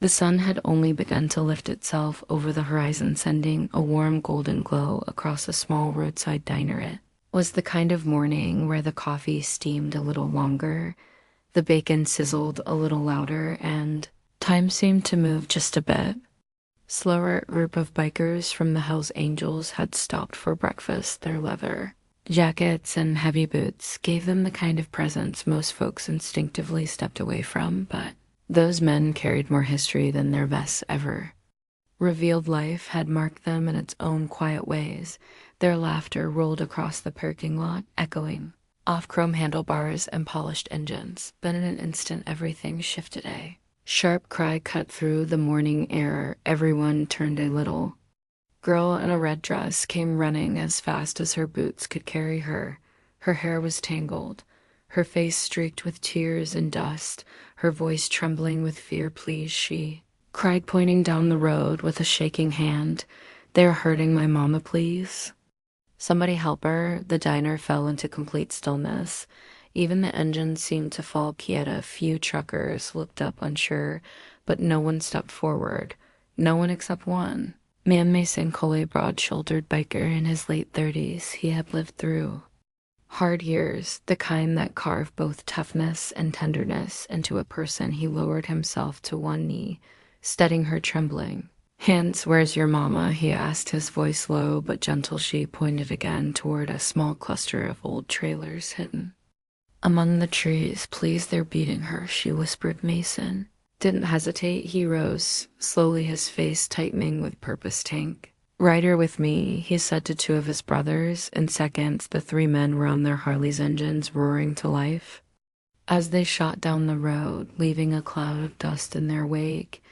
The sun had only begun to lift itself over the horizon, sending a warm golden glow across a small roadside diner. It was the kind of morning where the coffee steamed a little longer, the bacon sizzled a little louder, and time seemed to move just a bit. Slower group of bikers from the Hells Angels had stopped for breakfast. Their leather jackets and heavy boots gave them the kind of presence most folks instinctively stepped away from, but those men carried more history than their vests ever revealed. Life had marked them in its own quiet ways. Their laughter rolled across the parking lot, echoing off chrome handlebars and polished engines. But in an instant, everything shifted. A sharp cry cut through the morning air. Everyone turned. A little girl in a red dress came running as fast as her boots could carry her. Her hair was tangled, her face streaked with tears and dust, her voice trembling with fear. "Please," she cried, pointing down the road with a shaking hand. "They're hurting my mama, please. Somebody help her." The diner fell into complete stillness. Even the engines seemed to fall quiet. A few truckers looked up unsure, but no one stepped forward. No one except one man, Mason Coley, broad-shouldered biker in his late 30s. He had lived through hard years, the kind that carved both toughness and tenderness into a person. He lowered himself to one knee, steadying her trembling hands. "Where's your mama?" he asked, his voice low but gentle. She pointed again toward a small cluster of old trailers hidden among the trees. "Please, they're beating her," she whispered. Mason didn't hesitate. He rose slowly, his face tightening with purpose. "Tank ride her with me," he said to two of his brothers. In seconds, the three men were on their Harley's, engines roaring to life as they shot down the road, leaving a cloud of dust in their wake.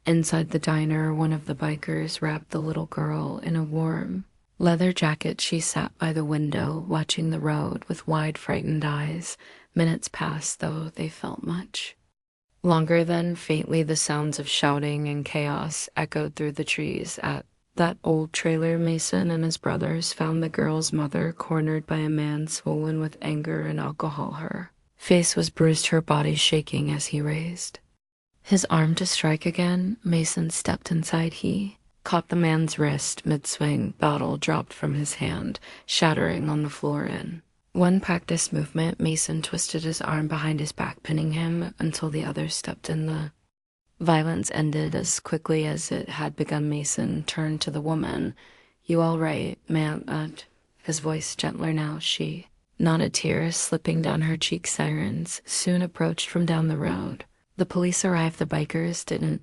Inside the diner, one of the bikers wrapped the little girl in a warm leather jacket. She sat by the window, watching the road with wide, frightened eyes. Minutes passed, though they felt much longer. Then, faintly, the sounds of shouting and chaos echoed through the trees. At that old trailer, Mason and his brothers found the girl's mother cornered by a man swollen with anger and alcohol. Her face was bruised, her body shaking as he raised his arm to strike again. Mason stepped inside. He caught the man's wrist mid-swing. Bottle dropped from his hand, shattering on the floor. In one practiced movement, Mason twisted his arm behind his back, pinning him until the others stepped in. The violence ended as quickly as it had begun. Mason turned to the woman. "You all right, ma'am?" His voice gentler now. She nodded, tears slipping down her cheeks. Sirens soon approached from down the road. The police arrived. The bikers didn't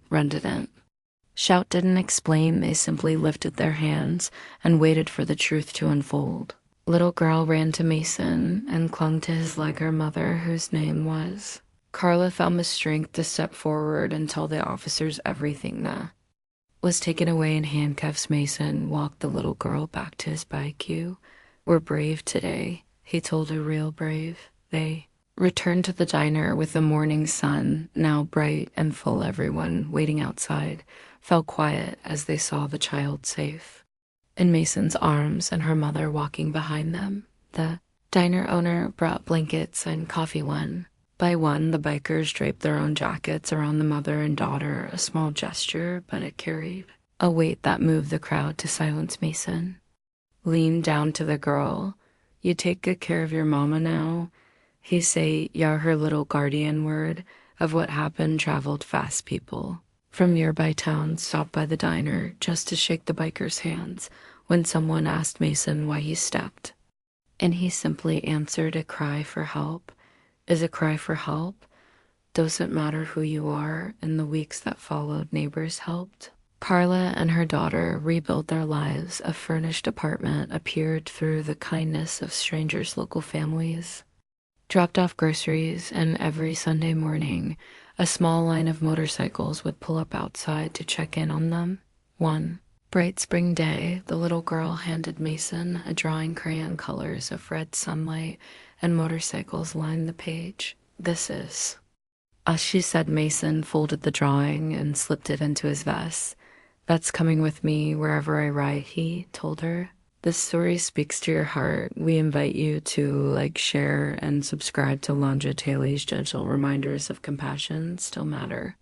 shout, didn't explain. They simply lifted their hands and waited for the truth to unfold. Little girl ran to Mason and clung to his leg. Her mother, whose name was Carla, found the strength to step forward and tell the officers everything that was taken away in handcuffs. Mason walked the little girl back to his bike. "You were brave today," he told her, "real brave." They returned to the diner with the morning sun now bright and full. Everyone waiting outside fell quiet as they saw the child safe in Mason's arms and her mother walking behind them. The diner owner brought blankets and coffee. One by one, the bikers draped their own jackets around the mother and daughter, a small gesture, but it carried a weight that moved the crowd to silence. Mason leaned down to the girl. "You take good care of your mama now," he say. "You're her little guardian." Word of what happened traveled fast. People from nearby towns stopped by the diner just to shake the bikers' hands when someone asked Mason why he stepped, and he simply answered, "A cry for help is a cry for help. Doesn't matter who you are." In the weeks that followed, neighbors helped Carla and her daughter rebuild their lives. A furnished apartment appeared through the kindness of strangers. Local families dropped off groceries, and every Sunday morning, a small line of motorcycles would pull up outside to check in on them. One bright spring day, the little girl handed Mason a drawing. Crayon colors of red sunlight and motorcycles lined the page. "This is us," she said. Mason folded the drawing and slipped it into his vest. "That's coming with me wherever I ride," he told her. This story speaks to your heart. We invite you to like, share, and subscribe to Lonja Tales. Gentle reminders of compassion still matter.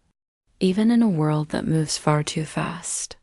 Even in a world that moves far too fast,